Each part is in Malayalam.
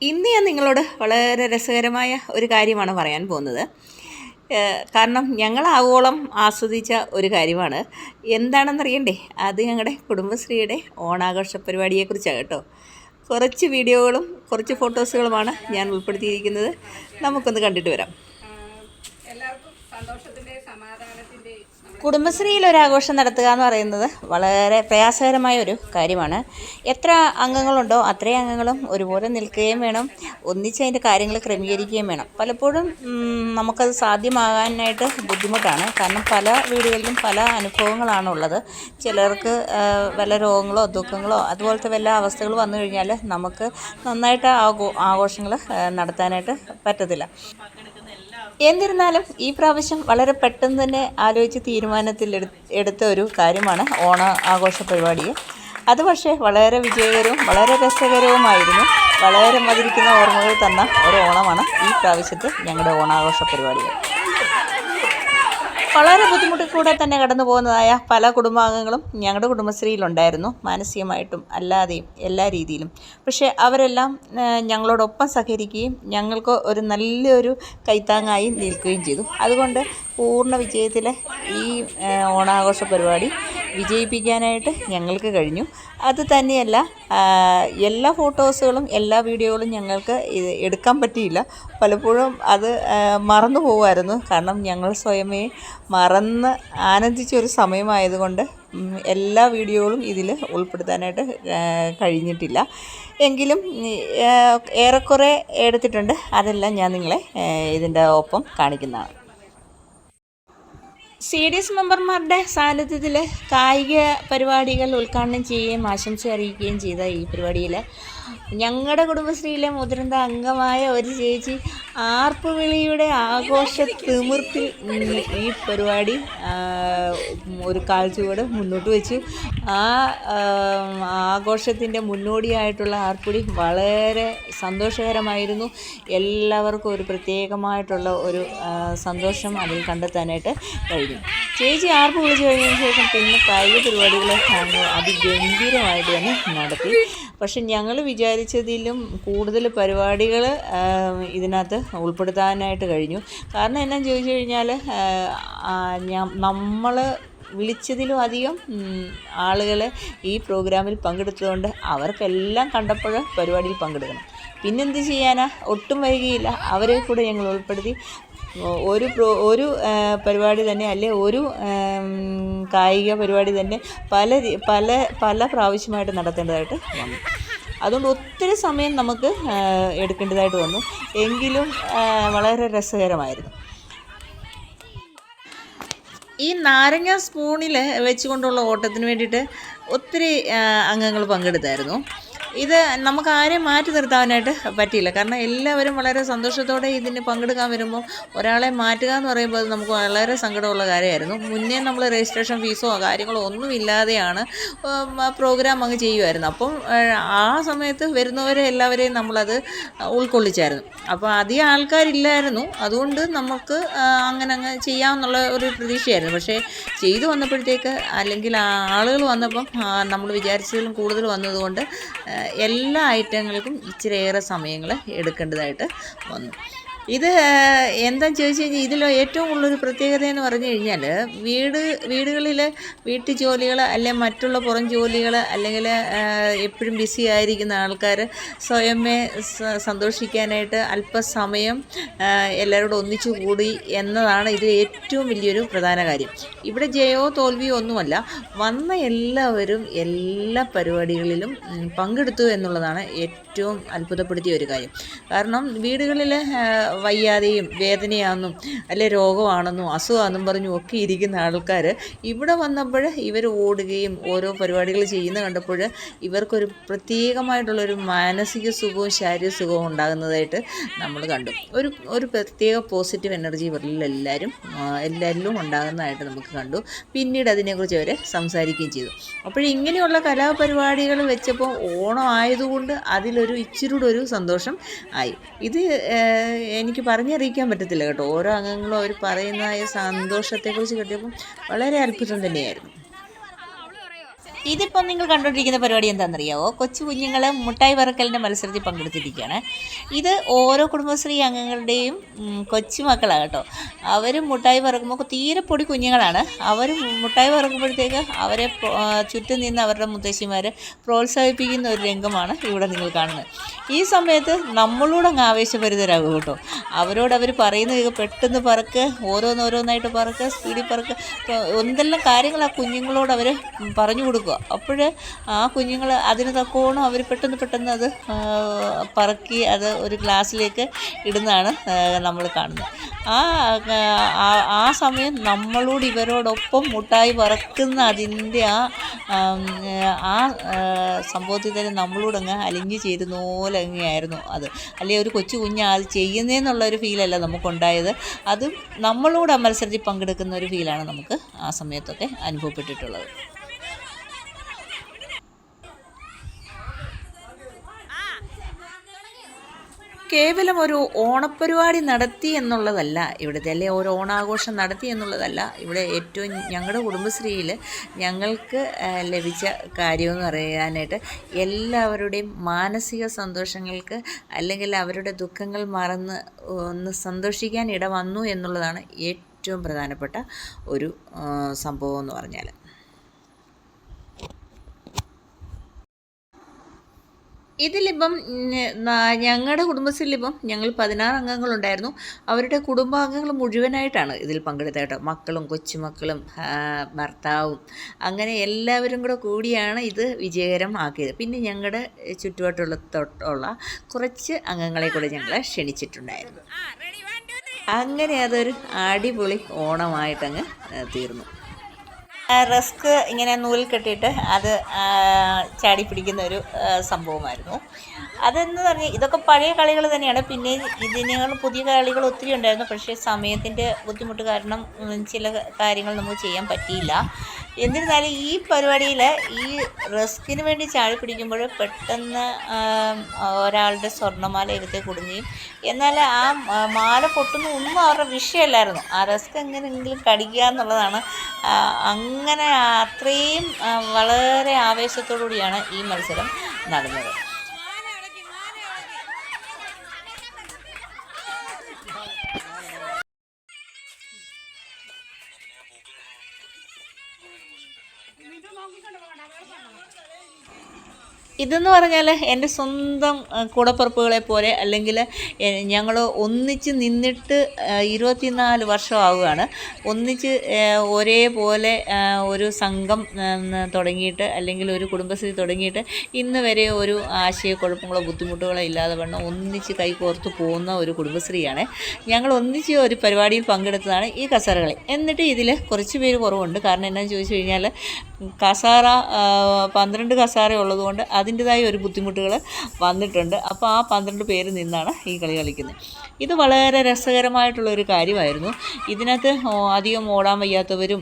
ഇന്ന് ഞാൻ നിങ്ങളോട് വളരെ രസകരമായ ഒരു കാര്യമാണ് പറയാൻ പോകുന്നത്. കാരണം ഞങ്ങൾ ആവോളം ആസ്വദിച്ച ഒരു കാര്യമാണ്. എന്താണെന്നറിയണ്ടേ? അത് ഞങ്ങളുടെ കുടുംബശ്രീയുടെ ഓണാഘോഷ പരിപാടിയെക്കുറിച്ചാണ് കേട്ടോ. കുറച്ച് വീഡിയോകളും കുറച്ച് ഫോട്ടോസുകളുമാണ് ഞാൻ ഉൾപ്പെടുത്തിയിരിക്കുന്നത്. നമുക്കൊന്ന് കണ്ടിട്ട് വരാം. എല്ലാവർക്കും സന്തോഷത്തിൻ്റെ സമാധാനത്തിൻ്റെ കുടുംബശ്രീയിൽ ഒരു ആഘോഷം നടത്തുക എന്ന് പറയുന്നത് വളരെ പ്രയാസകരമായ ഒരു കാര്യമാണ്. എത്ര അംഗങ്ങളുണ്ടോ അത്രയും അംഗങ്ങളും ഒരുപോലെ നിൽക്കുകയും വേണം, ഒന്നിച്ച് അതിൻ്റെ കാര്യങ്ങൾ ക്രമീകരിക്കുകയും വേണം. പലപ്പോഴും നമുക്കത് സാധ്യമാകാനായിട്ട് ബുദ്ധിമുട്ടാണ്. കാരണം പല വീടുകളിലും പല അനുഭവങ്ങളാണുള്ളത്. ചിലർക്ക് വല്ല രോഗങ്ങളോ ദുഃഖങ്ങളോ അതുപോലത്തെ വല്ല അവസ്ഥകൾ വന്നു കഴിഞ്ഞാൽ നമുക്ക് നന്നായിട്ട് ആഘോഷങ്ങൾ നടത്താനായിട്ട് പറ്റത്തില്ല. എന്നിരുന്നാലും ഈ പ്രാവശ്യം വളരെ പെട്ടെന്ന് തന്നെ ആലോചിച്ച് തീരുമാനത്തിൽ എടുത്ത ഒരു കാര്യമാണ് ഓണ ആഘോഷ പരിപാടി. അത് പക്ഷേ വളരെ വിജയകരവും വളരെ രസകരവുമായിരുന്നു. വളരെ മധുരിക്കുന്ന ഓർമ്മകൾ തന്ന ഒരു ഓണമാണ് ഈ പ്രാവശ്യത്തെ ഞങ്ങളുടെ ഓണാഘോഷ പരിപാടികൾ. വളരെ ബുദ്ധിമുട്ടിൽ കൂടെ തന്നെ കടന്നു പോകുന്നതായ പല കുടുംബാംഗങ്ങളും ഞങ്ങളുടെ കുടുംബശ്രീയിലുണ്ടായിരുന്നു, മാനസികമായിട്ടും അല്ലാതെയും എല്ലാ രീതിയിലും. പക്ഷേ അവരെല്ലാം ഞങ്ങളോടൊപ്പം സഹകരിക്കുകയും ഞങ്ങൾക്ക് ഒരു നല്ലൊരു കൈത്താങ്ങായി നിൽക്കുകയും ചെയ്തു. അതുകൊണ്ട് പൂർണ്ണ വിജയത്തിൽ ഈ ഓണാഘോഷ പരിപാടി വിജയിപ്പിക്കാനായിട്ട് ഞങ്ങൾക്ക് കഴിഞ്ഞു. അത് തന്നെയല്ല, എല്ലാ ഫോട്ടോസുകളും എല്ലാ വീഡിയോകളും ഞങ്ങൾക്ക് എടുക്കാൻ പറ്റിയില്ല. പലപ്പോഴും അത് മറന്നു പോകുമായിരുന്നു. കാരണം ഞങ്ങൾ സ്വയമേ മറന്ന് ആനന്ദിച്ചൊരു സമയമായതുകൊണ്ട് എല്ലാ വീഡിയോകളും ഇതിൽ ഉൾപ്പെടുത്താനായിട്ട് കഴിഞ്ഞിട്ടില്ല. എങ്കിലും ഏറെക്കുറെ എടുത്തിട്ടുണ്ട്. അതെല്ലാം ഞാൻ നിങ്ങളെ ഇതിൻ്റെ ഒപ്പം കാണിക്കുന്നതാണ്. CDS മെമ്പർമാരുടെ സാന്നിധ്യത്തിൽ കായിക പരിപാടികൾ ഉദ്ഘാടനം ചെയ്യുകയും ആശംസ അറിയിക്കുകയും ചെയ്ത ഈ പരിപാടിയിൽ ഞങ്ങളുടെ കുടുംബശ്രീയിലെ മുതിർന്ന അംഗമായ ഒരു ചേച്ചി ആർപ്പുവിളിയുടെ ആഘോഷ തിമിർത്തിൽ ഈ പരിപാടി ഒരു കാൽച്ചുവട് മുന്നോട്ട് വെച്ചു. ആ ആഘോഷത്തിൻ്റെ മുന്നോടിയായിട്ടുള്ള ആർപ്പുളി വളരെ സന്തോഷകരമായിരുന്നു. എല്ലാവർക്കും ഒരു പ്രത്യേകമായിട്ടുള്ള ഒരു സന്തോഷം അതിൽ കണ്ടെത്താനായിട്ട് കഴിഞ്ഞു. ചേച്ചി ആർപ്പ് വിളിച്ചു കഴിഞ്ഞതിന് ശേഷം പിന്നെ കായിക പരിപാടികൾ അതിഗംഭീരമായിട്ട് തന്നെ നടത്തി. പക്ഷെ ഞങ്ങൾ വിചാരിച്ചതിലും കൂടുതൽ പരിപാടികൾ ഇതിനകത്ത് ഉൾപ്പെടുത്താനായിട്ട് കഴിഞ്ഞു. കാരണം എന്നാന്ന് ചോദിച്ചു കഴിഞ്ഞാൽ നമ്മൾ വിളിച്ചതിലും അധികം ആളുകൾ ഈ പ്രോഗ്രാമിൽ പങ്കെടുത്തതുകൊണ്ട് അവർക്കെല്ലാം കണ്ടപ്പോൾ പരിപാടിയിൽ പങ്കെടുക്കണം. പിന്നെന്ത് ചെയ്യാനാ, ഒട്ടും വൈകിയില്ല അവരെ കൂടെ ഞങ്ങൾ ഉൾപ്പെടുത്തി. ഒരു പരിപാടി തന്നെ അല്ലെ ഒരു കായിക പരിപാടി തന്നെ പല പ്രാവശ്യമായിട്ട് നടത്തേണ്ടതായിട്ട് വന്നു. അതുകൊണ്ട് ഒത്തിരി സമയം നമുക്ക് എടുക്കേണ്ടതായിട്ട് വന്നു. എങ്കിലും വളരെ രസകരമായിരുന്നു. ഈ നാരങ്ങ സ്പൂണിൽ വെച്ചുകൊണ്ടുള്ള ഓട്ടത്തിന് വേണ്ടിയിട്ട് ഒത്തിരി അംഗങ്ങൾ പങ്കെടുത്തായിരുന്നു. ഇത് നമുക്ക് ആരെയും മാറ്റി നിർത്താനായിട്ട് പറ്റിയില്ല. കാരണം എല്ലാവരും വളരെ സന്തോഷത്തോടെ ഇതിന് പങ്കെടുക്കാൻ വരുമ്പോൾ ഒരാളെ മാറ്റുക എന്ന് പറയുമ്പോൾ അത് നമുക്ക് വളരെ സങ്കടമുള്ള കാര്യമായിരുന്നു. മുന്നേ നമ്മൾ രജിസ്ട്രേഷൻ ഫീസോ കാര്യങ്ങളോ ഒന്നും ഇല്ലാതെയാണ് പ്രോഗ്രാം അങ്ങ് ചെയ്യുമായിരുന്നു. അപ്പം ആ സമയത്ത് വരുന്നവരെ എല്ലാവരെയും നമ്മളത് ഉൾക്കൊള്ളിച്ചായിരുന്നു. അപ്പോൾ അധികം ആൾക്കാരില്ലായിരുന്നു. അതുകൊണ്ട് നമുക്ക് അങ്ങ് ചെയ്യാമെന്നുള്ള ഒരു പ്രതീക്ഷയായിരുന്നു. പക്ഷേ ചെയ്തു വന്നപ്പോഴത്തേക്ക് അല്ലെങ്കിൽ ആളുകൾ വന്നപ്പം നമ്മൾ വിചാരിച്ചതിലും കൂടുതൽ വന്നതുകൊണ്ട് എല്ലാ ഐറ്റങ്ങൾക്കും ഇച്ചിരിയേറെ സമയങ്ങൾ എടുക്കേണ്ടതായിട്ട് വന്നു. ഇത് എന്താണെന്ന് ചോദിച്ചു കഴിഞ്ഞാൽ ഇതിൽ ഏറ്റവും കൂടുതലൊരു പ്രത്യേകത എന്ന് പറഞ്ഞു കഴിഞ്ഞാൽ വീടുകളിൽ വീട്ടു ജോലികൾ അല്ലെങ്കിൽ മറ്റുള്ള പുറം ജോലികൾ അല്ലെങ്കിൽ എപ്പോഴും ബിസി ആയിരിക്കുന്ന ആൾക്കാർ സ്വയമേ സന്തോഷിക്കാനായിട്ട് അല്പസമയം എല്ലാവരോടും ഒന്നിച്ചു കൂടി എന്നതാണ് ഇത് ഏറ്റവും വലിയൊരു പ്രധാന കാര്യം. ഇവിടെ ജയമോ തോൽവിയോ ഒന്നുമല്ല, വന്ന എല്ലാവരും എല്ലാ പരിപാടികളിലും പങ്കെടുത്തു എന്നുള്ളതാണ് ഏറ്റവും അത്ഭുതപ്പെടുത്തിയ ഒരു കാര്യം. കാരണം വീടുകളിൽ വയ്യാതെയും വേദനയാണെന്നും അല്ലെ രോഗമാണെന്നും അസുഖമാണെന്നും പറഞ്ഞും ഒക്കെ ഇരിക്കുന്ന ആൾക്കാർ ഇവിടെ വന്നപ്പോൾ ഇവർ ഓടുകയും ഓരോ പരിപാടികൾ ചെയ്യുന്ന കണ്ടപ്പോൾ ഇവർക്കൊരു പ്രത്യേകമായിട്ടുള്ളൊരു മാനസിക സുഖവും ശാരീരിക സുഖവും ഉണ്ടാകുന്നതായിട്ട് നമ്മൾ കണ്ടു. ഒരു പ്രത്യേക പോസിറ്റീവ് എനർജി ഇവരിൽ എല്ലാവരിലും ഉണ്ടാകുന്നതായിട്ട് നമുക്ക് കണ്ടു. പിന്നീട് അതിനെക്കുറിച്ച് അവർ സംസാരിക്കുകയും ചെയ്തു. അപ്പോഴിങ്ങനെയുള്ള കലാപരിപാടികൾ വെച്ചപ്പോൾ ഓണം ആയതുകൊണ്ട് അതിലൊരു ഇച്ചിരൂടെ ഒരു സന്തോഷം ആയി. ഇത് എനിക്ക് പറഞ്ഞറിയിക്കാൻ പറ്റത്തില്ല കേട്ടോ. ഓരോ അംഗങ്ങളും അവർ പറയുന്ന സന്തോഷത്തെക്കുറിച്ച് കേട്ടപ്പോൾ വളരെ അത്ഭുതം തന്നെയായിരുന്നു. ഇതിപ്പം നിങ്ങൾ കണ്ടുകൊണ്ടിരിക്കുന്ന പരിപാടി എന്താണെന്നറിയാമോ? കൊച്ചു കുഞ്ഞുങ്ങൾ മുട്ടായി പറക്കലിൻ്റെ മത്സരത്തിൽ പങ്കെടുത്തിരിക്കുകയാണ്. ഇത് ഓരോ കുടുംബശ്രീ അംഗങ്ങളുടെയും കൊച്ചുമക്കളാണ് കേട്ടോ. അവർ മുട്ടായി പറക്കുമ്പോൾ തീരെ പൊടി കുഞ്ഞുങ്ങളാണ്. അവർ മുട്ടായി പറക്കുമ്പോഴത്തേക്ക് അവരെ ചുറ്റും നിന്ന് അവരുടെ മുത്തശ്ശിമാർ പ്രോത്സാഹിപ്പിക്കുന്ന ഒരു രംഗമാണ് ഇവിടെ നിങ്ങൾ കാണുന്നത്. ഈ സമയത്ത് നമ്മളോട് അങ്ങ് ആവേശഭരിതരാകും കേട്ടോ. അവരോട് അവർ പറയുന്നത് പെട്ടെന്ന് പറക്ക്, ഓരോന്നോരോന്നായിട്ട് പറക്ക്, സ്പീഡിൽ പറക്ക്, എന്തെല്ലാം കാര്യങ്ങൾ ആ കുഞ്ഞുങ്ങളോട് അവർ പറഞ്ഞു കൊടുക്കുക. അപ്പോൾ ആ കുഞ്ഞുങ്ങൾ അതിന് തക്കോണം അവർ പെട്ടെന്ന് അത് പറക്കി അത് ഒരു ഗ്ലാസ്സിലേക്ക് ഇടുന്നതാണ് നമ്മൾ കാണുന്നത്. ആ സമയം നമ്മളോട് ഇവരോടൊപ്പം മുട്ടായി പറക്കുന്ന അതിൻ്റെ ആ സംഭവത്തിൽ തന്നെ നമ്മളോടങ്ങ് അലിഞ്ഞു ചേരുന്ന പോലെ അങ്ങനെയായിരുന്നു അത്. അല്ലെങ്കിൽ ഒരു കൊച്ചു കുഞ്ഞ് അത് ചെയ്യുന്നതെന്നുള്ളൊരു ഫീലല്ല നമുക്കുണ്ടായത്. അതും നമ്മളോട് ആ മത്സരത്തിൽ പങ്കെടുക്കുന്ന ഒരു ഫീലാണ് നമുക്ക് ആ സമയത്തൊക്കെ അനുഭവപ്പെട്ടിട്ടുള്ളത്. കേവലം ഒരു ഓണപ്പരിപാടി നടത്തി എന്നുള്ളതല്ല ഇവിടുത്തെ, അല്ലെ ഒരു ഓണാഘോഷം നടത്തി എന്നുള്ളതല്ല ഇവിടെ ഏറ്റവും ഞങ്ങളുടെ കുടുംബശ്രീയിൽ ഞങ്ങൾക്ക് ലഭിച്ച കാര്യമെന്ന് പറയാനായിട്ട് എല്ലാവരുടെയും മാനസിക സന്തോഷങ്ങൾക്ക് അല്ലെങ്കിൽ അവരുടെ ദുഃഖങ്ങൾ മറന്ന് ഒന്ന് സന്തോഷിക്കാൻ ഇട വന്നു എന്നുള്ളതാണ് ഏറ്റവും പ്രധാനപ്പെട്ട ഒരു സംഭവം എന്ന് പറഞ്ഞാൽ. ഇതിലിപ്പം ഞങ്ങളുടെ കുടുംബശ്രീയിലിപ്പം ഞങ്ങൾ 16 അംഗങ്ങളുണ്ടായിരുന്നു. അവരുടെ കുടുംബാംഗങ്ങൾ മുഴുവനായിട്ടാണ് ഇതിൽ പങ്കെടുത്തത് കേട്ടോ. മക്കളും കൊച്ചുമക്കളും ഭർത്താവും അങ്ങനെ എല്ലാവരും കൂടിയാണ് ഇത് വിജയകരമാക്കിയത്. പിന്നെ ഞങ്ങളുടെ ചുറ്റുവട്ടമുള്ള കുറച്ച് അംഗങ്ങളെ കൂടെ ഞങ്ങൾ ക്ഷണിച്ചിട്ടുണ്ടായിരുന്നു. അങ്ങനെ അതൊരു അടിപൊളി ഓണമായിട്ടങ്ങ് തീർന്നു. റസ്ക് ഇങ്ങനെ നൂലിൽ കെട്ടിയിട്ട് അത് ചാടി പിടിക്കുന്ന ഒരു സംഭവമായിരുന്നു. അതെന്ന് പറഞ്ഞാൽ ഇതൊക്കെ പഴയ കളികൾ തന്നെയാണ്. പിന്നെ ഇതിനേക്കാൾ പുതിയ കളികൾ ഒത്തിരി ഉണ്ടായിരുന്നു. പക്ഷേ സമയത്തിൻ്റെ ബുദ്ധിമുട്ട് കാരണം ചില കാര്യങ്ങൾ നമുക്ക് ചെയ്യാൻ പറ്റിയില്ല. എന്നിരുന്നാലും ഈ പരിപാടിയിൽ ഈ റസ്കിന് വേണ്ടി ചാടി പിടിക്കുമ്പോൾ പെട്ടെന്ന് ഒരാളുടെ സ്വർണ്ണമാല എടുത്ത് കുടുങ്ങുകയും, എന്നാൽ ആ മാല പൊട്ടുന്ന ഒന്നും അവരുടെ വിഷയമല്ലായിരുന്നു. ആ റസ്ക് എങ്ങനെയെങ്കിലും കടിക്കുക എന്നുള്ളതാണ്. അങ്ങനെ അത്രയും വളരെ ആവേശത്തോടു കൂടിയാണ് ഈ മത്സരം നടന്നത്. ഇതെന്ന് പറഞ്ഞാൽ എൻ്റെ സ്വന്തം കൂടപ്പിറപ്പുകളെ പോലെ, അല്ലെങ്കിൽ ഞങ്ങൾ ഒന്നിച്ച് നിന്നിട്ട് 24 വർഷമാവുകയാണ്. ഒന്നിച്ച് ഒരേപോലെ ഒരു സംഘം തുടങ്ങിയിട്ട് അല്ലെങ്കിൽ ഒരു കുടുംബശ്രീ തുടങ്ങിയിട്ട് ഇന്ന് വരെ ഒരു ആശയക്കുഴപ്പങ്ങളോ ബുദ്ധിമുട്ടുകളോ ഇല്ലാതെ വണ്ണം ഒന്നിച്ച് കൈകോർത്ത് പോകുന്ന ഒരു കുടുംബശ്രീയാണ്. ഞങ്ങൾ ഒന്നിച്ച് ഒരു പരിപാടിയിൽ പങ്കെടുത്തതാണ് ഈ കസേരകളി. എന്നിട്ട് ഇതിൽ കുറച്ച് പേര് കുറവുണ്ട്. കാരണം എന്നാന്ന് ചോദിച്ചു കഴിഞ്ഞാൽ കസാര 12 കസാര ഉള്ളതുകൊണ്ട് അതിൻ്റെതായ ഒരു ബുദ്ധിമുട്ടുകൾ വന്നിട്ടുണ്ട്. അപ്പോൾ ആ 12 പേര് നിന്നാണ് ഈ കളി കളിക്കുന്നത്. ഇത് വളരെ രസകരമായിട്ടുള്ളൊരു കാര്യമായിരുന്നു. ഇതിനകത്ത് അധികം ഓടാൻ വയ്യാത്തവരും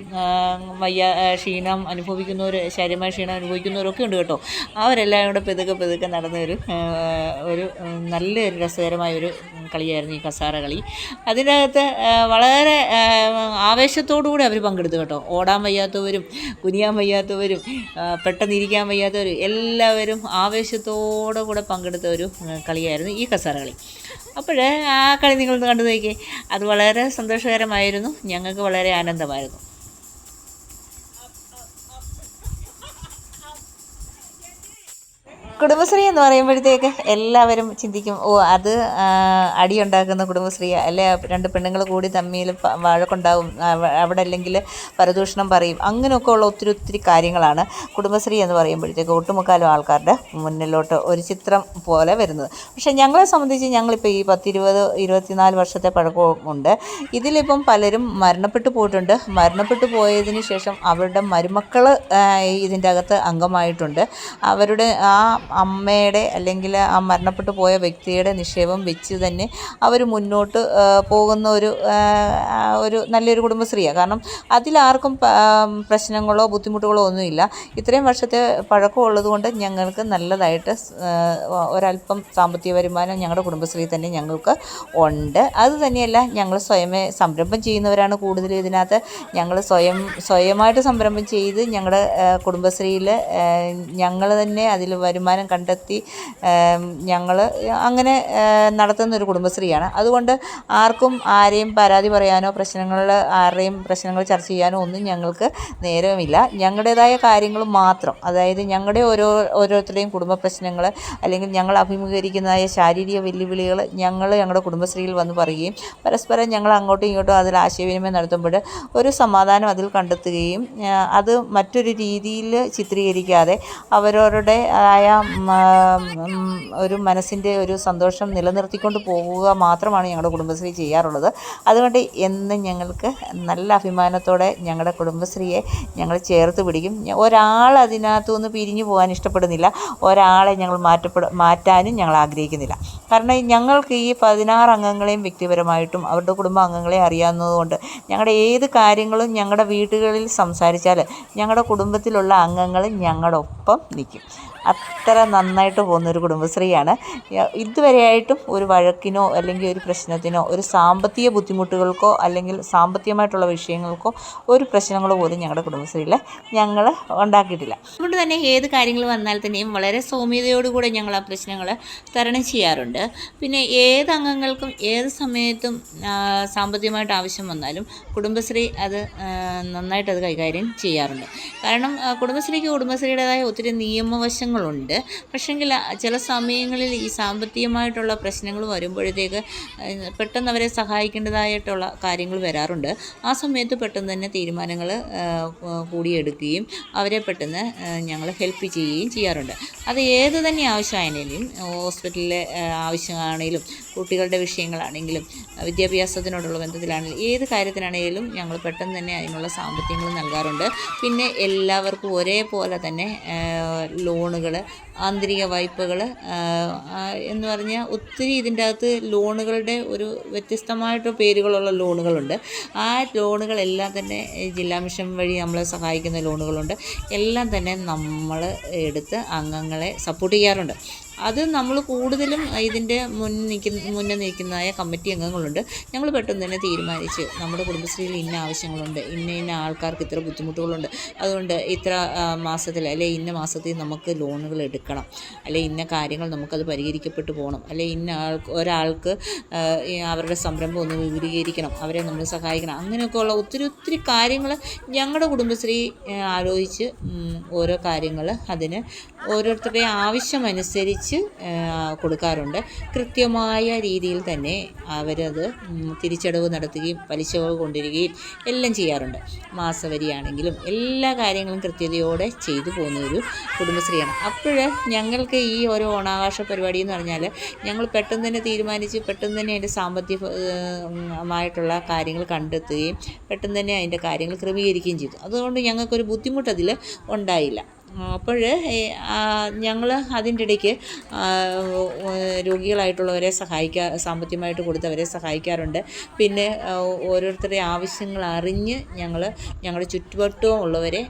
ക്ഷീണം അനുഭവിക്കുന്നവർ, ശാരീരികമായ ക്ഷീണം അനുഭവിക്കുന്നവരൊക്കെ ഉണ്ട് കേട്ടോ. അവരെല്ലാം കൂടെ പെതുക്കെ നടന്ന ഒരു നല്ലൊരു രസകരമായൊരു കളിയായിരുന്നു ഈ കസാര കളി. അതിനകത്ത് വളരെ ആവേശത്തോടു കൂടി അവർ പങ്കെടുത്തു കേട്ടോ. ഓടാൻ വയ്യാത്തവരും കുനിയാൻ വയ്യാത്തവരും പെട്ടെന്നിരിക്കാൻ വയ്യാത്തവരും എല്ലാവരും ആവേശത്തോടു കൂടെ പങ്കെടുത്ത ഒരു കളിയായിരുന്നു ഈ കസാര കളി. അപ്പോൾ ആ കളി നിങ്ങളൊന്ന് കണ്ടു നോക്കിയേ. അത് വളരെ സന്തോഷകരമായിരുന്നു. ഞങ്ങൾക്ക് വളരെ ആനന്ദമായിരുന്നു. കുടുംബശ്രീ എന്ന് പറയുമ്പോഴത്തേക്ക് എല്ലാവരും ചിന്തിക്കും, ഓ അത് അടിയുണ്ടാക്കുന്ന കുടുംബശ്രീ, അല്ലെ 2 പെണ്ണുങ്ങൾ കൂടി തമ്മിൽ വഴക്കുണ്ടാവും, അവിടെ അല്ലെങ്കിൽ പരദൂഷണം പറയും, അങ്ങനെയൊക്കെ ഉള്ള ഒത്തിരി കാര്യങ്ങളാണ് കുടുംബശ്രീ എന്ന് പറയുമ്പോഴത്തേക്ക് ഒട്ടുമുക്കാലും ആൾക്കാരുടെ മുന്നിലോട്ട് ഒരു ചിത്രം പോലെ വരുന്നത്. പക്ഷേ ഞങ്ങളെ സംബന്ധിച്ച് ഞങ്ങളിപ്പോൾ ഈ 10-24 വർഷത്തെ പഴക്കമുണ്ട്. ഇതിലിപ്പം പലരും മരണപ്പെട്ടു പോയിട്ടുണ്ട്. മരണപ്പെട്ടു പോയതിന് ശേഷം അവരുടെ മരുമക്കൾ ഇതിൻ്റെ അകത്ത് അംഗമായിട്ടുണ്ട്. അവരുടെ അമ്മയുടെ അല്ലെങ്കിൽ ആ മരണപ്പെട്ടു പോയ വ്യക്തിയുടെ നിക്ഷേപം വെച്ച് തന്നെ അവർ മുന്നോട്ട് പോകുന്ന ഒരു നല്ലൊരു കുടുംബശ്രീയാണ്. കാരണം അതിലാർക്കും പ്രശ്നങ്ങളോ ബുദ്ധിമുട്ടുകളോ ഒന്നുമില്ല. ഇത്രയും വർഷത്തെ പഴക്കമുള്ളത് കൊണ്ട് ഞങ്ങൾക്ക് നല്ലതായിട്ട് ഒരല്പം സാമ്പത്തിക വരുമാനം ഞങ്ങളുടെ കുടുംബശ്രീ തന്നെ ഞങ്ങൾക്ക് ഉണ്ട്. അതുതന്നെയല്ല, ഞങ്ങൾ സ്വയമേ സംരംഭം ചെയ്യുന്നവരാണ് കൂടുതലും ഇതിനകത്ത്. ഞങ്ങൾ സ്വയമായിട്ട് സംരംഭം ചെയ്ത് ഞങ്ങളുടെ കുടുംബശ്രീയിൽ ഞങ്ങൾ തന്നെ അതിൽ വരുമാനം കണ്ടെത്തി ഞങ്ങൾ അങ്ങനെ നടത്തുന്നൊരു കുടുംബശ്രീയാണ്. അതുകൊണ്ട് ആർക്കും ആരെയും പരാതി പറയാനോ ആരുടെയും പ്രശ്നങ്ങൾ ചർച്ച ചെയ്യാനോ ഒന്നും ഞങ്ങൾക്ക് നേരമില്ല. ഞങ്ങളുടേതായ കാര്യങ്ങൾ മാത്രം, അതായത് ഞങ്ങളുടെ ഓരോരുത്തരുടെയും കുടുംബ പ്രശ്നങ്ങൾ അല്ലെങ്കിൽ ഞങ്ങൾ അഭിമുഖീകരിക്കുന്നതായ ശാരീരിക വെല്ലുവിളികൾ ഞങ്ങളുടെ കുടുംബശ്രീയിൽ വന്ന് പറയുകയും പരസ്പരം ഞങ്ങൾ അങ്ങോട്ടും ഇങ്ങോട്ടും അതിൽ ആശയവിനിമയം നടത്തുമ്പോൾ ഒരു സമാധാനം അതിൽ കണ്ടെത്തുകയും അത് മറ്റൊരു രീതിയിൽ ചിത്രീകരിക്കാതെ അവരവരുടെ ആയ ഒരു മനസ്സിൻ്റെ ഒരു സന്തോഷം നിലനിർത്തിക്കൊണ്ട് പോകുക മാത്രമാണ് ഞങ്ങളുടെ കുടുംബശ്രീ ചെയ്യാറുള്ളത്. അതുകൊണ്ട് എന്നും ഞങ്ങൾക്ക് നല്ല അഭിമാനത്തോടെ ഞങ്ങളുടെ കുടുംബശ്രീയെ ഞങ്ങൾ ചേർത്ത് പിടിക്കും. ഒരാൾ അതിനകത്തുനിന്ന് പിരിഞ്ഞു പോകാൻ ഇഷ്ടപ്പെടുന്നില്ല, ഒരാളെ ഞങ്ങൾ മാറ്റാനും ഞങ്ങൾ ആഗ്രഹിക്കുന്നില്ല. കാരണം ഞങ്ങൾക്ക് ഈ 16 അംഗങ്ങളെയും വ്യക്തിപരമായിട്ടും അവരുടെ കുടുംബാംഗങ്ങളെ അറിയാവുന്നതുകൊണ്ട് ഞങ്ങളുടെ ഏത് കാര്യങ്ങളും ഞങ്ങളുടെ വീടുകളിൽ സംസാരിച്ചാൽ ഞങ്ങളുടെ കുടുംബത്തിലുള്ള അംഗങ്ങൾ ഞങ്ങളുടെ ഒപ്പം നിൽക്കും. അത്ര നന്നായിട്ട് പോകുന്നൊരു കുടുംബശ്രീയാണ്. ഇതുവരെയായിട്ടും ഒരു വഴക്കിനോ അല്ലെങ്കിൽ ഒരു പ്രശ്നത്തിനോ ഒരു സാമ്പത്തിക ബുദ്ധിമുട്ടുകൾക്കോ അല്ലെങ്കിൽ സാമ്പത്തികമായിട്ടുള്ള വിഷയങ്ങൾക്കോ ഒരു പ്രശ്നങ്ങളോ പോലും ഞങ്ങളുടെ കുടുംബശ്രീയിൽ ഞങ്ങൾ ഉണ്ടാക്കിയിട്ടില്ല. അതുകൊണ്ട് തന്നെ ഏത് കാര്യങ്ങൾ വന്നാൽ തന്നെയും വളരെ സൗമ്യതയോടുകൂടെ ഞങ്ങൾ ആ പ്രശ്നങ്ങൾ തരണം ചെയ്യാറുണ്ട്. പിന്നെ ഏത് അംഗങ്ങൾക്കും ഏത് സമയത്തും സാമ്പത്തികമായിട്ട് ആവശ്യം വന്നാലും കുടുംബശ്രീ അത് നന്നായിട്ട് അത് കൈകാര്യം ചെയ്യാറുണ്ട്. കാരണം കുടുംബശ്രീയുടേതായ ഒത്തിരി നിയമവശങ്ങളുണ്ട്. പക്ഷേങ്കിൽ ചില സമയങ്ങളിൽ ഈ സാമ്പത്തികമായിട്ടുള്ള പ്രശ്നങ്ങൾ വരുമ്പോഴത്തേക്ക് പെട്ടെന്ന് അവരെ സഹായിക്കേണ്ടതായിട്ടുള്ള കാര്യങ്ങൾ വരാറുണ്ട്. ആ സമയത്ത് പെട്ടെന്ന് തന്നെ തീരുമാനങ്ങൾ കൂടിയെടുക്കുകയും അവരെ പെട്ടെന്ന് ഞങ്ങൾ ഹെൽപ്പ് ചെയ്യുകയും ചെയ്യാറുണ്ട്. അത് ഏത് തന്നെ ആവശ്യമാണെങ്കിലും, ഹോസ്പിറ്റലിലെ ആവശ്യമാണെങ്കിലും, കുട്ടികളുടെ വിഷയങ്ങളാണെങ്കിലും, വിദ്യാഭ്യാസത്തിനോടുള്ള ബന്ധത്തിലാണെങ്കിലും, ഏത് കാര്യത്തിനാണെങ്കിലും ഞങ്ങൾ പെട്ടെന്ന് തന്നെ അതിനുള്ള സാമ്പത്തികങ്ങൾ നൽകാറുണ്ട്. പിന്നെ എല്ലാവർക്കും ഒരേപോലെ തന്നെ ലോണുകൾ, ആന്തരിക വായ്പകൾ എന്ന് പറഞ്ഞാൽ ഒത്തിരി ഇതിൻ്റെ അകത്ത് ലോണുകളുടെ ഒരു വ്യത്യസ്തമായിട്ട് പേരുകളുള്ള ലോണുകളുണ്ട്. ആ ലോണുകളെല്ലാം തന്നെ ജില്ലാ മിഷൻ വഴി നമ്മളെ സഹായിക്കുന്ന ലോണുകളുണ്ട്. എല്ലാം തന്നെ നമ്മൾ എടുത്ത് അംഗങ്ങളെ സപ്പോർട്ട് ചെയ്യാറുണ്ട്. അത് നമ്മൾ കൂടുതലും ഇതിൻ്റെ മുന്നേ നിൽക്കുന്നതായ കമ്മിറ്റി അംഗങ്ങളുണ്ട്. ഞങ്ങൾ പെട്ടെന്ന് തന്നെ തീരുമാനിച്ച് നമ്മുടെ കുടുംബശ്രീയിൽ ഇന്ന ആവശ്യങ്ങളുണ്ട്, ഇന്ന ആൾക്കാർക്ക് ഇത്ര ബുദ്ധിമുട്ടുകളുണ്ട്, അതുകൊണ്ട് ഇത്ര മാസത്തിൽ അല്ലെ ഇന്ന മാസത്തിൽ നമുക്ക് ലോണുകൾ എടുക്കണം, അല്ലെ ഇന്ന കാര്യങ്ങൾ നമുക്കത് പരിഹരിക്കപ്പെട്ടു പോകണം, അല്ലെ ഒരാൾക്ക് അവരുടെ സംരംഭം ഒന്ന് വിപുലീകരിക്കണം, അവരെ നമ്മൾ സഹായിക്കണം, അങ്ങനെയൊക്കെയുള്ള ഒത്തിരി കാര്യങ്ങൾ ഞങ്ങളുടെ കുടുംബശ്രീ ആലോചിച്ച് ഓരോ കാര്യങ്ങൾ അതിന് ഓരോരുത്തരുടെയും ആവശ്യമനുസരിച്ച് കൊടുക്കാറുണ്ട്. കൃത്യമായ രീതിയിൽ തന്നെ അവരത് തിരിച്ചടവ് നടത്തുകയും പലിശകൾ കൊണ്ടുവരികയും എല്ലാം ചെയ്യാറുണ്ട്. മാസവരിയാണെങ്കിലും എല്ലാ കാര്യങ്ങളും കൃത്യതയോടെ ചെയ്തു പോകുന്ന ഒരു കുടുംബശ്രീയാണ്. അപ്പോൾ ഞങ്ങൾക്ക് ഈ ഓരോ ഓണാഘോഷ പരിപാടി എന്ന് പറഞ്ഞാൽ ഞങ്ങൾ പെട്ടെന്ന് തന്നെ തീരുമാനിച്ച് പെട്ടെന്ന് തന്നെ അതിൻ്റെ സാമ്പത്തികമായിട്ടുള്ള കാര്യങ്ങൾ കണ്ടെത്തുകയും പെട്ടെന്ന് തന്നെ അതിൻ്റെ കാര്യങ്ങൾ ക്രമീകരിക്കുകയും ചെയ്തു. അതുകൊണ്ട് ഞങ്ങൾക്കൊരു ബുദ്ധിമുട്ടതിൽ ഉണ്ടായില്ല. അപ്പോൾ ഞങ്ങൾ അതിൻ്റെ ഇടയ്ക്ക് രോഗികളായിട്ടുള്ളവരെ സാമ്പത്തികമായിട്ട് കൊടുത്തവരെ സഹായിക്കാറുണ്ട്. പിന്നെ ഓരോരുത്തരുടെ ആവശ്യങ്ങൾ അറിഞ്ഞ് ഞങ്ങളുടെ ചുറ്റുവട്ടവും ഉള്ളവരെ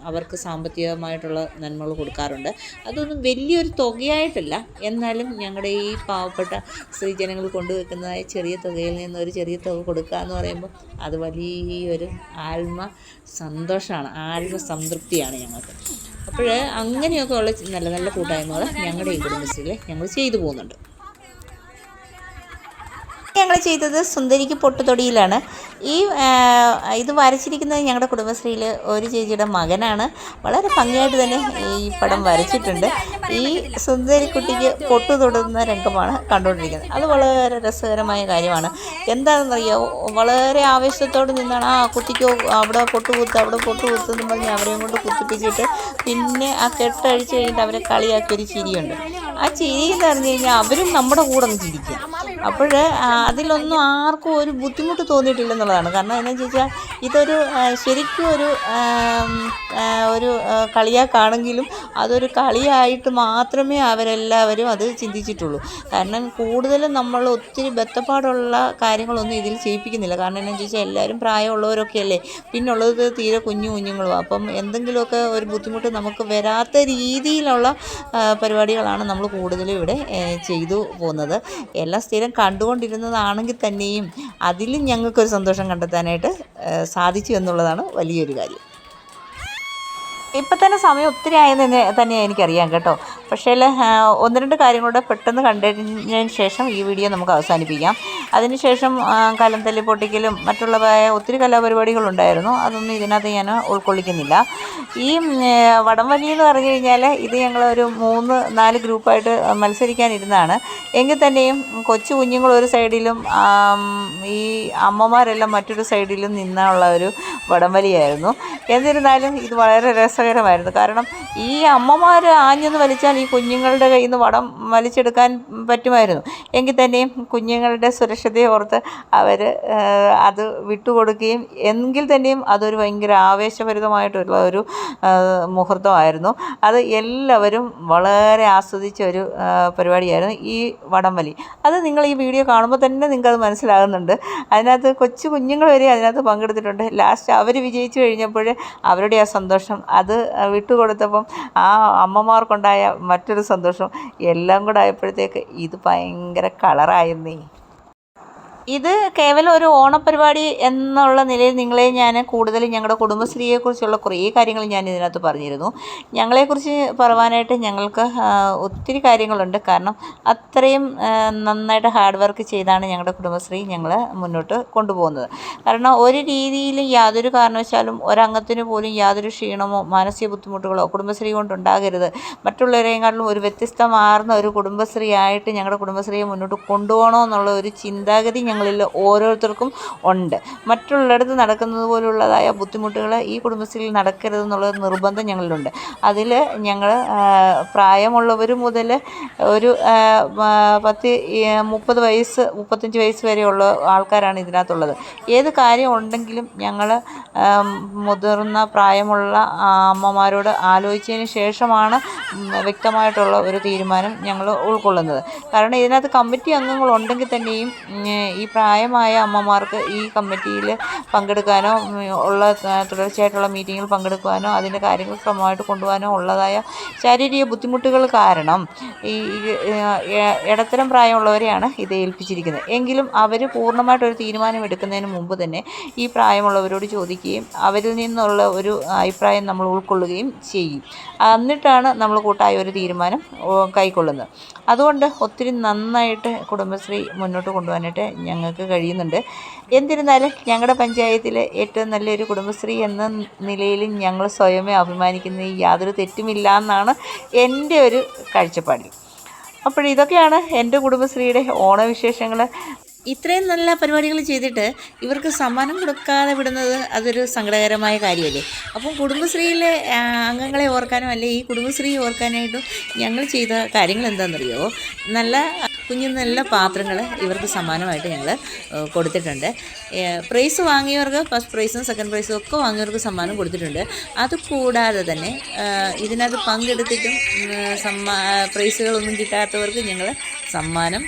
അവർക്ക് സാമ്പത്തികമായിട്ടുള്ള നന്മകൾ കൊടുക്കാറുണ്ട്. അതൊന്നും വലിയൊരു തുകയായിട്ടല്ല, എന്നാലും ഞങ്ങളുടെ ഈ പാവപ്പെട്ട സ്ത്രീജനങ്ങൾ കൊണ്ടുവെക്കുന്നതായ ചെറിയ തുകയിൽ നിന്ന് ഒരു ചെറിയ തുക കൊടുക്കുക എന്ന് പറയുമ്പോൾ അത് വലിയൊരു സന്തോഷമാണ്, ആത്മസംതൃപ്തിയാണ് ഞങ്ങൾക്ക്. അപ്പോൾ അങ്ങനെയൊക്കെ ഉള്ള നല്ല നല്ല കൂട്ടായ്മകൾ ഞങ്ങളുടെ ഈ കുടുംബശ്രീയിൽ ഞങ്ങൾ ചെയ്തു പോകുന്നുണ്ട്. ഞങ്ങൾ ചെയ്തത് സുന്ദരിക്ക് പൊട്ടുതൊടിയിലാണ്. ഇത് വരച്ചിരിക്കുന്നത് ഞങ്ങളുടെ കുടുംബശ്രീയിൽ ഒരു ചേച്ചിയുടെ മകനാണ്. വളരെ ഭംഗിയായിട്ട് തന്നെ ഈ പടം വരച്ചിട്ടുണ്ട്. ഈ സുന്ദരിക്കുട്ടിക്ക് പൊട്ടു തൊടുന്ന രംഗമാണ് കണ്ടുകൊണ്ടിരിക്കുന്നത്. അത് വളരെ രസകരമായ കാര്യമാണ്. എന്താണെന്നറിയാമോ, വളരെ ആവേശത്തോട് നിന്നാണ് ആ കുട്ടിക്ക് അവിടെ പൊട്ടുകുത്തെന്ന് പറഞ്ഞ് അവരെയും കൊണ്ട് കുത്തിപ്പിച്ചിട്ട് പിന്നെ ആ കെട്ടഴിച്ച് കഴിഞ്ഞിട്ട് അവരെ കളിയാക്കിയൊരു ചിരിയുണ്ട്. ആ ചിരി എന്ന് പറഞ്ഞു കഴിഞ്ഞാൽ അവരും നമ്മുടെ കൂടെ ഒന്ന് ചിരിക്കുക. അപ്പോൾ അതിലൊന്നും ആർക്കും ഒരു ബുദ്ധിമുട്ട് തോന്നിയിട്ടില്ലെന്നുള്ളതാണ്. കാരണം എന്താണെന്ന് ചോദിച്ചാൽ ഇതൊരു ശരിക്കും ഒരു കളിയാക്കാണെങ്കിലും അതൊരു കളിയായിട്ട് മാത്രമേ അവരെല്ലാവരും അത് ചിന്തിച്ചിട്ടുള്ളൂ. കാരണം കൂടുതലും നമ്മൾ ഒത്തിരി ബന്ധപ്പാടുള്ള കാര്യങ്ങളൊന്നും ഇതിൽ ചെയ്യിപ്പിക്കുന്നില്ല. കാരണം എന്താണെന്ന് ചോദിച്ചാൽ എല്ലാവരും പ്രായമുള്ളവരൊക്കെ അല്ലേ, പിന്നുള്ളത് തീരെ കുഞ്ഞുങ്ങളും. അപ്പം എന്തെങ്കിലുമൊക്കെ ഒരു ബുദ്ധിമുട്ട് നമുക്ക് വരാത്ത രീതിയിലുള്ള പരിപാടികളാണ് നമ്മൾ കൂടുതലും ഇവിടെ ചെയ്തു പോകുന്നത്. എല്ലാം സ്ഥിരം കണ്ടുകൊണ്ടിരുന്നതാണെങ്കിൽ തന്നെയും അതിലും ഞങ്ങൾക്കൊരു സന്തോഷം കണ്ടെത്താനായിട്ട് സാധിച്ചു എന്നുള്ളതാണ് വലിയൊരു കാര്യം. ഇപ്പം തന്നെ സമയം ഒത്തിരി ആയെന്ന് തന്നെ എനിക്കറിയാം കേട്ടോ. പക്ഷേ 1-2 കാര്യങ്ങളുടെ പെട്ടെന്ന് കണ്ടതിന് ശേഷം ഈ വീഡിയോ നമുക്ക് അവസാനിപ്പിക്കാം. അതിനുശേഷം കലം തല്ലി പൊട്ടിക്കലും മറ്റുള്ള ഒത്തിരി കലാപരിപാടികളുണ്ടായിരുന്നു. അതൊന്നും ഇതിനകത്ത് ഞാൻ ഉൾക്കൊള്ളിക്കുന്നില്ല. ഈ വടംവലി എന്ന് പറഞ്ഞു കഴിഞ്ഞാൽ ഇത് ഞങ്ങളൊരു 3-4 ഗ്രൂപ്പായിട്ട് മത്സരിക്കാനിരുന്നതാണ്. എങ്കിൽ തന്നെയും കൊച്ചു കുഞ്ഞുങ്ങൾ ഒരു സൈഡിലും ഈ അമ്മമാരെല്ലാം മറ്റൊരു സൈഡിലും നിന്നുള്ള ഒരു വടംവലിയായിരുന്നു. എന്നിരുന്നാലും ഇത് വളരെ രസകരമായിരുന്നു. കാരണം ഈ അമ്മമാർ ആഞ്ഞെന്ന് വലിച്ചാൽ ഈ കുഞ്ഞുങ്ങളുടെ കയ്യിൽ നിന്ന് വടം വലിച്ചെടുക്കാൻ പറ്റുമായിരുന്നു. എങ്കിൽ തന്നെയും കുഞ്ഞുങ്ങളുടെ സുരക്ഷതയെ ഓർത്ത് അവർ അത് വിട്ടുകൊടുക്കുകയും എങ്കിൽ തന്നെയും അതൊരു ഭയങ്കര ആവേശഭരിതമായിട്ടുള്ള ഒരു മുഹൂർത്തമായിരുന്നു. അത് എല്ലാവരും വളരെ ആസ്വദിച്ച ഒരു പരിപാടിയായിരുന്നു ഈ വടംവലി. അത് നിങ്ങൾ ഈ വീഡിയോ കാണുമ്പോൾ തന്നെ നിങ്ങൾക്കത് മനസ്സിലാകുന്നുണ്ട്. അതിനകത്ത് കൊച്ചു കുഞ്ഞുങ്ങൾ വരെ അതിനകത്ത് പങ്കെടുത്തിട്ടുണ്ട്. ലാസ്റ്റ് അവർ വിജയിച്ചു കഴിഞ്ഞപ്പോൾ അവരുടെ ആ സന്തോഷം അത് വിട്ടുകൊടുത്തപ്പം ആ അമ്മമാർക്കുണ്ടായ മറ്റൊരു സന്തോഷം എല്ലാം കൂടെ ആയപ്പോഴത്തേക്ക് ഇത് ഭയങ്കര കളറായിരുന്നേ. ഇത് കേവലം ഒരു ഓണപ്പരിപാടി എന്നുള്ള നിലയിൽ നിങ്ങളെ ഞാൻ കൂടുതലും ഞങ്ങളുടെ കുടുംബശ്രീയെക്കുറിച്ചുള്ള കുറേ കാര്യങ്ങൾ ഞാൻ ഇതിനകത്ത് പറഞ്ഞിരുന്നു. ഞങ്ങളെക്കുറിച്ച് പറയുവാനായിട്ട് ഞങ്ങൾക്ക് ഒത്തിരി കാര്യങ്ങളുണ്ട്. കാരണം അത്രയും നന്നായിട്ട് ഹാർഡ് വർക്ക് ചെയ്താണ് ഞങ്ങളുടെ കുടുംബശ്രീ ഞങ്ങൾ മുന്നോട്ട് കൊണ്ടുപോകുന്നത്. കാരണം ഒരു രീതിയിലും യാതൊരു കാരണവശാലും ഒരംഗത്തിന് പോലും യാതൊരു ക്ഷീണമോ മാനസിക ബുദ്ധിമുട്ടുകളോ കുടുംബശ്രീ കൊണ്ടുണ്ടാകരുത്. മറ്റുള്ളവരെക്കാട്ടിലും ഒരു വ്യത്യസ്തമാർന്ന ഒരു കുടുംബശ്രീ ആയിട്ട് ഞങ്ങളുടെ കുടുംബശ്രീയെ മുന്നോട്ട് കൊണ്ടുപോകണമെന്നുള്ള ഒരു ചിന്താഗതി ഞങ്ങളിൽ ഓരോരുത്തർക്കും ഉണ്ട്. മറ്റുള്ളിടത്ത് നടക്കുന്നത് പോലുള്ളതായ ബുദ്ധിമുട്ടുകൾ ഈ കുടുംബശ്രീയിൽ നടക്കരുതെന്നുള്ള നിർബന്ധം ഞങ്ങളിലുണ്ട്. അതിൽ ഞങ്ങൾ പ്രായമുള്ളവർ മുതൽ ഒരു 30 വയസ്സ് 35 വയസ്സ് വരെയുള്ള ആൾക്കാരാണ് ഇതിനകത്തുള്ളത്. ഏത് കാര്യം ഉണ്ടെങ്കിലും ഞങ്ങൾ മുതിർന്ന പ്രായമുള്ള അമ്മമാരോട് ആലോചിച്ചതിന് ശേഷമാണ് വ്യക്തമായിട്ടുള്ള ഒരു തീരുമാനം ഞങ്ങൾ ഉൾക്കൊള്ളുന്നത്. കാരണം ഇതിനകത്ത് കമ്മിറ്റി അംഗങ്ങളുണ്ടെങ്കിൽ തന്നെയും ഈ പ്രായമായ അമ്മമാർക്ക് ഈ കമ്മിറ്റിയിൽ പങ്കെടുക്കാനോ ഉള്ള തുടർച്ചയായിട്ടുള്ള മീറ്റിങ്ങിൽ പങ്കെടുക്കുവാനോ അതിൻ്റെ കാര്യങ്ങൾ ക്രമമായിട്ട് കൊണ്ടുപോകാനോ ഉള്ളതായ ശാരീരിക ബുദ്ധിമുട്ടുകൾ കാരണം ഈ ഇടത്തരം പ്രായമുള്ളവരെയാണ് ഇത് ഏൽപ്പിച്ചിരിക്കുന്നത്. എങ്കിലും അവർ പൂർണ്ണമായിട്ടൊരു തീരുമാനം എടുക്കുന്നതിന് മുമ്പ് തന്നെ ഈ പ്രായമുള്ളവരോട് ചോദിക്കുകയും അവരിൽ നിന്നുള്ള ഒരു അഭിപ്രായം നമ്മൾ ഉൾക്കൊള്ളുകയും ചെയ്യും. എന്നിട്ടാണ് നമ്മൾ കൂട്ടായ ഒരു തീരുമാനം കൈക്കൊള്ളുന്നത്. അതുകൊണ്ട് ഒത്തിരി നന്നായിട്ട് കുടുംബശ്രീ മുന്നോട്ട് കൊണ്ടുപോകാനായിട്ട് ഞങ്ങൾക്ക് കഴിയുന്നുണ്ട്. എന്നിരുന്നാലും ഞങ്ങളുടെ പഞ്ചായത്തിലെ ഏറ്റവും നല്ലൊരു കുടുംബശ്രീ എന്ന നിലയിൽ ഞങ്ങൾ സ്വയമേ അഭിമാനിക്കുന്നതിൽ യാതൊരു തെറ്റുമില്ല എന്നാണ് എൻ്റെ ഒരു കാഴ്ചപ്പാടിൽ. അപ്പോൾ ഇതൊക്കെയാണ് എൻ്റെ കുടുംബശ്രീയുടെ ഓണവിശേഷങ്ങൾ. ഇത്രയും നല്ല പരിപാടികൾ ചെയ്തിട്ട് ഇവർക്ക് സമ്മാനം കൊടുക്കാതെ വിടുന്നത് അതൊരു സങ്കടകരമായ കാര്യമല്ലേ. അപ്പം കുടുംബശ്രീയിലെ അംഗങ്ങളെ ഓർക്കാനും അല്ലെ ഈ കുടുംബശ്രീ ഓർക്കാനായിട്ടും ഞങ്ങൾ ചെയ്ത കാര്യങ്ങൾ എന്താണെന്നറിയോ, നല്ല പാത്രങ്ങൾ ഇവർക്ക് സമ്മാനമായിട്ട് ഞങ്ങൾ കൊടുത്തിട്ടുണ്ട്. പ്രൈസ് വാങ്ങിയവർക്ക് ഫസ്റ്റ് പ്രൈസും സെക്കൻഡ് പ്രൈസും ഒക്കെ വാങ്ങിയവർക്ക് സമ്മാനം കൊടുത്തിട്ടുണ്ട്. അതുകൂടാതെ തന്നെ ഇതിനകത്ത് പങ്കെടുത്തിട്ടും പ്രൈസുകളൊന്നും കിട്ടാത്തവർക്ക് ഞങ്ങൾ സമ്മാനം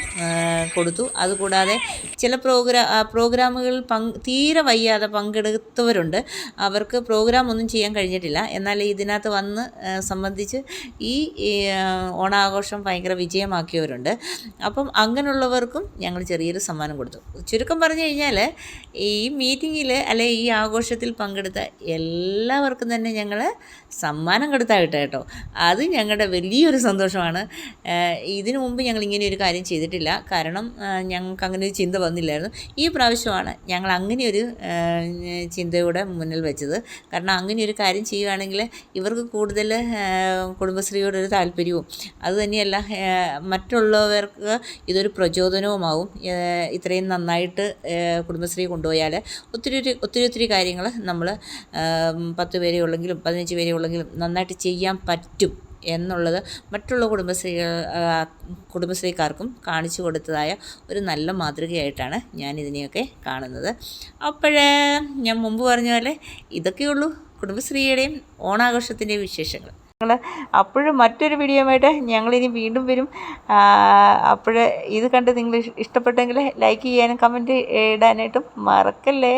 കൊടുത്തു. അതുകൂടാതെ ചില പ്രോഗ്രാമുകളിൽ തീരെ വയ്യാതെ പങ്കെടുത്തവരുണ്ട്. അവർക്ക് പ്രോഗ്രാം ഒന്നും ചെയ്യാൻ കഴിഞ്ഞിട്ടില്ല. എന്നാൽ ഇതിനകത്ത് വന്ന് സംബന്ധിച്ച് ഈ ഓണാഘോഷം ഭയങ്കര വിജയമാക്കിയവരുണ്ട്. അപ്പം അങ്ങനെയുള്ളവർക്കും ഞങ്ങൾ ചെറിയൊരു സമ്മാനം കൊടുത്തു. ചുരുക്കം പറഞ്ഞു കഴിഞ്ഞാൽ ഈ മീറ്റിങ്ങിൽ അല്ലെ ഈ ആഘോഷത്തിൽ പങ്കെടുത്ത എല്ലാവർക്കും തന്നെ ഞങ്ങൾ സമ്മാനം കൊടുത്തായിട്ട് കേട്ടോ. അത് ഞങ്ങളുടെ വലിയൊരു സന്തോഷമാണ്. ഇതിനു മുമ്പ് ഞങ്ങൾ ഇങ്ങനെ ഒരു കാര്യം ചെയ്തിട്ടില്ല. കാരണം ഞങ്ങൾക്ക് അങ്ങനെ ഒരു ചിന്ത വന്നില്ലായിരുന്നു. ഈ പ്രാവശ്യമാണ് ഞങ്ങൾ അങ്ങനെയൊരു ചിന്തയുടെ മുന്നിൽ വെച്ചത്. കാരണം അങ്ങനെ ഒരു കാര്യം ചെയ്യുകയാണെങ്കിൽ ഇവർക്ക് കൂടുതൽ കുടുംബശ്രീയോടൊരു താല്പര്യവും അതുതന്നെയല്ല മറ്റുള്ളവർക്ക് ഇതൊരു പ്രചോദനവുമാവും. ഇത്രയും നന്നായിട്ട് കുടുംബശ്രീ കൊണ്ടുപോയാൽ ഒത്തിരി കാര്യങ്ങൾ നമ്മൾ 10 പേരെ ഉള്ളെങ്കിലും 15 പേരെ ഉള്ളെങ്കിലും നന്നായിട്ട് ചെയ്യാൻ പറ്റും എന്നുള്ളത് മറ്റുള്ള കുടുംബശ്രീക്കാർക്കും കാണിച്ചു കൊടുത്തതായ ഒരു നല്ല മാതൃകയായിട്ടാണ് ഞാനിതിനെയൊക്കെ കാണുന്നത്. അപ്പോഴേ ഞാൻ മുമ്പ് പറഞ്ഞ പോലെ ഇതൊക്കെയുള്ളൂ കുടുംബശ്രീയുടെയും ഓണാഘോഷത്തിൻ്റെയും വിശേഷങ്ങൾ. അപ്പോഴും മറ്റൊരു വീഡിയോയുമായിട്ട് ഞങ്ങളിനി വീണ്ടും വരും. അപ്പോൾ ഇത് കണ്ട് നിങ്ങൾ ഇഷ്ടപ്പെട്ടെങ്കിൽ ലൈക്ക് ചെയ്യാനും കമൻറ്റ് ഇടാനായിട്ടും മറക്കല്ലേ.